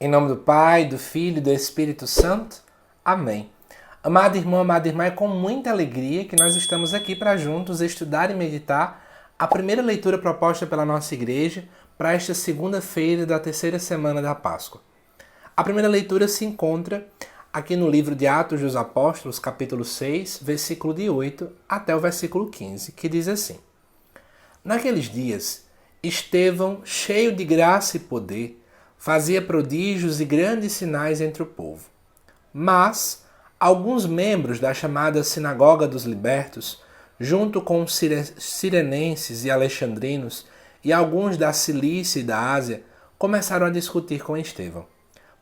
Em nome do Pai, do Filho e do Espírito Santo. Amém. Amado irmão, amada irmã, é com muita alegria que nós estamos aqui para juntos estudar e meditar a primeira leitura proposta pela nossa igreja para esta segunda-feira da terceira semana da Páscoa. A primeira leitura se encontra aqui no livro de Atos dos Apóstolos, capítulo 6, versículo de 8 até o versículo 15, que diz assim: Naqueles dias, Estevão, cheio de graça e poder, fazia prodígios e grandes sinais entre o povo. Mas alguns membros da chamada Sinagoga dos Libertos, junto com os cirenenses e alexandrinos e alguns da Cilícia e da Ásia, começaram a discutir com Estevão.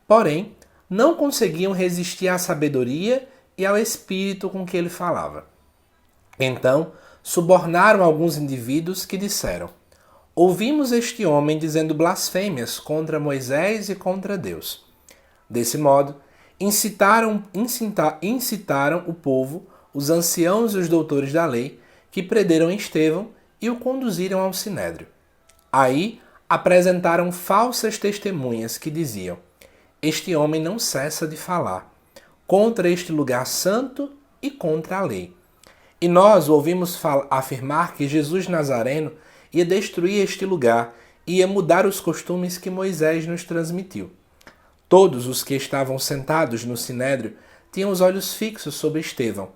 Porém, não conseguiam resistir à sabedoria e ao espírito com que ele falava. Então, subornaram alguns indivíduos que disseram: Ouvimos este homem dizendo blasfêmias contra Moisés e contra Deus. Desse modo, incitaram o povo, os anciãos e os doutores da lei, que prenderam Estevão e o conduziram ao sinédrio. Aí apresentaram falsas testemunhas que diziam: Este homem não cessa de falar contra este lugar santo e contra a lei. E nós o ouvimos afirmar que Jesus Nazareno ia destruir este lugar e ia mudar os costumes que Moisés nos transmitiu. Todos os que estavam sentados no sinédrio tinham os olhos fixos sobre Estevão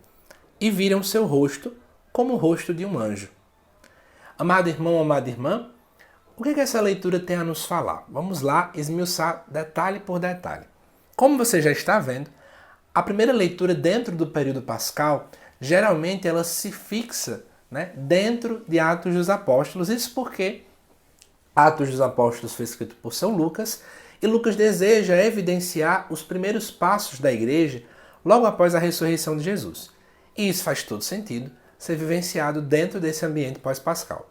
e viram seu rosto como o rosto de um anjo. Amado irmão, amada irmã, o que essa leitura tem a nos falar? Vamos lá esmiuçar detalhe por detalhe. Como você já está vendo, a primeira leitura dentro do período pascal, geralmente ela se fixa dentro de Atos dos Apóstolos. Isso porque Atos dos Apóstolos foi escrito por São Lucas e Lucas deseja evidenciar os primeiros passos da igreja logo após a ressurreição de Jesus. E isso faz todo sentido ser vivenciado dentro desse ambiente pós-pascal.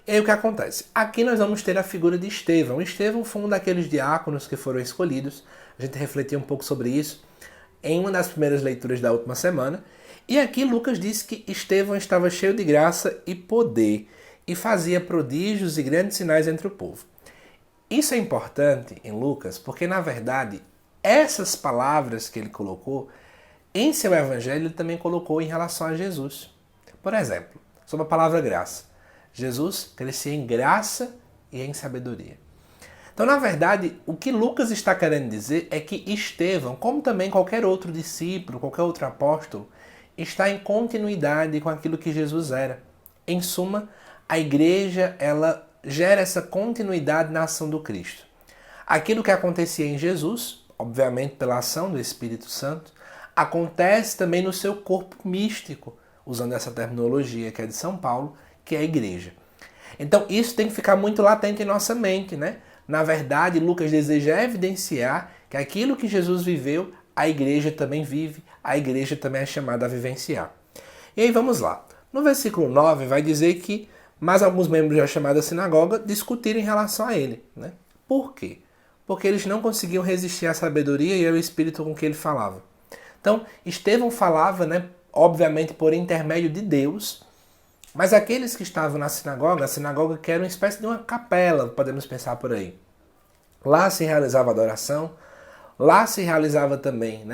E aí o que acontece? Aqui nós vamos ter a figura de Estevão. Estevão foi um daqueles diáconos que foram escolhidos. A gente refletiu um pouco sobre isso em uma das primeiras leituras da última semana. E aqui Lucas diz que Estevão estava cheio de graça e poder e fazia prodígios e grandes sinais entre o povo. Isso é importante em Lucas porque, na verdade, essas palavras que ele colocou em seu evangelho, ele também colocou em relação a Jesus. Por exemplo, sobre a palavra graça. Jesus crescia em graça e em sabedoria. Então, na verdade, o que Lucas está querendo dizer é que Estevão, como também qualquer outro discípulo, qualquer outro apóstolo, está em continuidade com aquilo que Jesus era. Em suma, a igreja ela gera essa continuidade na ação do Cristo. Aquilo que acontecia em Jesus, obviamente pela ação do Espírito Santo, acontece também no seu corpo místico, usando essa terminologia que é de São Paulo, que é a igreja. Então isso tem que ficar muito latente em nossa mente, né? Na verdade, Lucas deseja evidenciar que aquilo que Jesus viveu, a igreja também vive, a igreja também é chamada a vivenciar. E aí vamos lá. No versículo 9 vai dizer que mais alguns membros da chamada sinagoga discutiram em relação a ele. Né? Por quê? Porque eles não conseguiam resistir à sabedoria e ao espírito com que ele falava. Então, Estevão falava, obviamente por intermédio de Deus, mas aqueles que estavam na sinagoga, a sinagoga que era uma espécie de uma capela, podemos pensar por aí. Lá se realizava adoração, lá se realizava também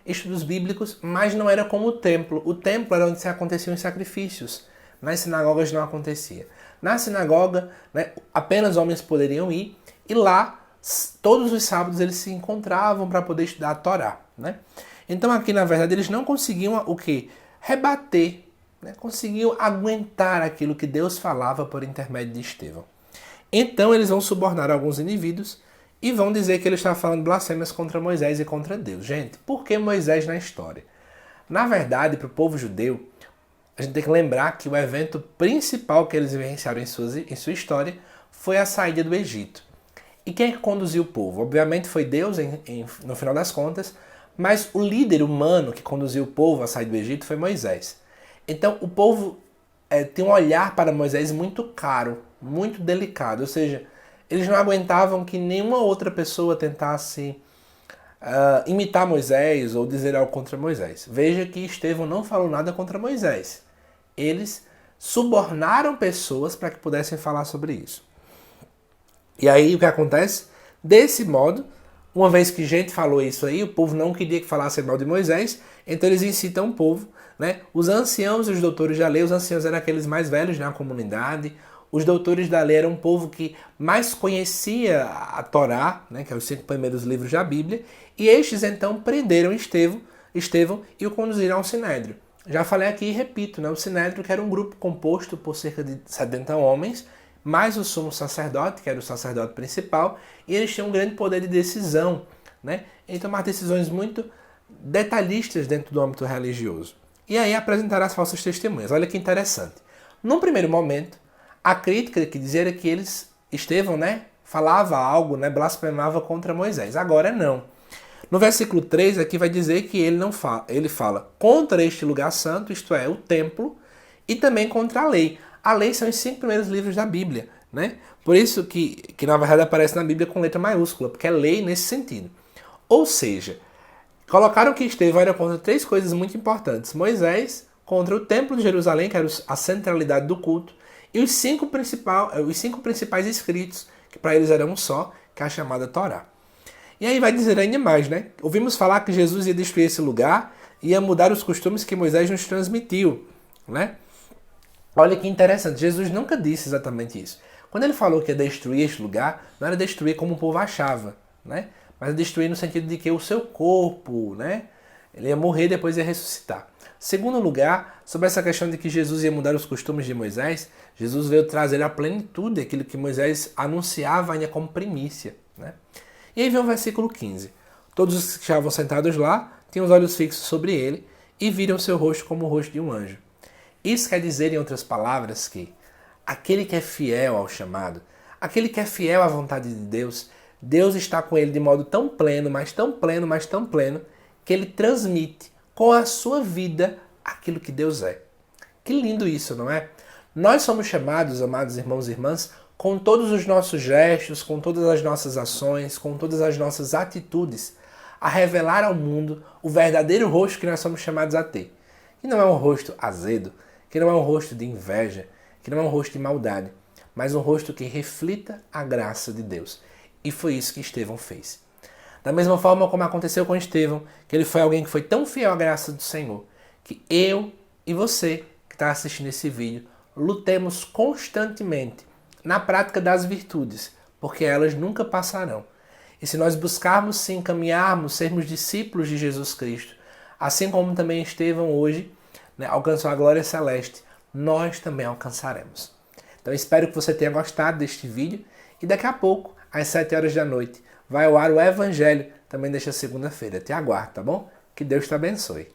estudos bíblicos, mas não era como o templo. O templo era onde se aconteciam os sacrifícios. Nas sinagogas não acontecia. Na sinagoga, apenas homens poderiam ir, e lá, todos os sábados, eles se encontravam para poder estudar a Torá. Então aqui, na verdade, eles não conseguiam o quê? Rebater, conseguiam aguentar aquilo que Deus falava por intermédio de Estevão. Então eles vão subornar alguns indivíduos e vão dizer que ele estava falando blasfêmias contra Moisés e contra Deus. Gente, por que Moisés na história? Na verdade, para o povo judeu, a gente tem que lembrar que o evento principal que eles vivenciaram em sua história foi a saída do Egito. E quem é que conduziu o povo? Obviamente foi Deus, no final das contas, mas o líder humano que conduziu o povo a sair do Egito foi Moisés. Então o povo tem um olhar para Moisés muito caro, muito delicado, ou seja, eles não aguentavam que nenhuma outra pessoa tentasse imitar Moisés ou dizer algo contra Moisés. Veja que Estevão não falou nada contra Moisés. Eles subornaram pessoas para que pudessem falar sobre isso. E aí o que acontece? Desse modo, Uma vez que gente falou isso aí, o povo não queria que falasse mal de Moisés, então eles incitam o povo, né? Os anciãos e os doutores da lei, os anciãos eram aqueles mais velhos na comunidade, os doutores da lei eram um povo que mais conhecia a Torá, né, que é os 5 primeiros livros da Bíblia, e estes então prenderam Estevão e o conduziram ao Sinédrio. Já falei aqui e repito, né, o Sinédrio que era um grupo composto por cerca de 70 homens, mais o sumo sacerdote, que era o sacerdote principal, e eles tinham um grande poder de decisão, né, em tomar decisões muito detalhistas dentro do âmbito religioso. E aí apresentaram as falsas testemunhas. Olha que interessante. Num primeiro momento, a crítica que dizia era que Estevão, né, falava algo, né, blasfemava contra Moisés. Agora não. No versículo 3 aqui vai dizer que ele fala contra este lugar santo, isto é, o templo, e também contra a lei. A lei são os 5 primeiros livros da Bíblia, né? Por isso que na verdade aparece na Bíblia com letra maiúscula, porque é lei nesse sentido. Ou seja, colocaram que Estevão era contra 3 coisas muito importantes. Moisés, contra o templo de Jerusalém, que era a centralidade do culto, e os 5 principais escritos, que para eles eram um só, que é a chamada Torá. E aí vai dizer ainda mais, né? Ouvimos falar que Jesus ia destruir esse lugar, ia mudar os costumes que Moisés nos transmitiu, né? Olha que interessante, Jesus nunca disse exatamente isso. Quando ele falou que ia destruir este lugar, não era destruir como o povo achava, né? Mas destruir no sentido de que o seu corpo, né? Ele ia morrer e depois ia ressuscitar. Segundo lugar, sobre essa questão de que Jesus ia mudar os costumes de Moisés, Jesus veio trazer a plenitude aquilo que Moisés anunciava ainda como primícia, né? E aí vem o versículo 15. Todos os que estavam sentados lá tinham os olhos fixos sobre ele e viram seu rosto como o rosto de um anjo. Isso quer dizer, em outras palavras, que aquele que é fiel ao chamado, aquele que é fiel à vontade de Deus, Deus está com ele de modo tão pleno, mas tão pleno, mas tão pleno, que ele transmite com a sua vida aquilo que Deus é. Que lindo isso, não é? Nós somos chamados, amados irmãos e irmãs, com todos os nossos gestos, com todas as nossas ações, com todas as nossas atitudes, a revelar ao mundo o verdadeiro rosto que nós somos chamados a ter. Que não é um rosto azedo, que não é um rosto de inveja, que não é um rosto de maldade, mas um rosto que reflita a graça de Deus. E foi isso que Estevão fez. Da mesma forma como aconteceu com Estevão, que ele foi alguém que foi tão fiel à graça do Senhor, que eu e você que está assistindo esse vídeo, lutemos constantemente na prática das virtudes, porque elas nunca passarão. E se nós buscarmos se encaminharmos, sermos discípulos de Jesus Cristo, assim como também Estevão hoje, né, alcançou a glória celeste, nós também alcançaremos. Então espero que você tenha gostado deste vídeo e daqui a pouco, às 7 horas da noite, vai ao ar o Evangelho também desta segunda-feira. Te aguardo, tá bom? Que Deus te abençoe.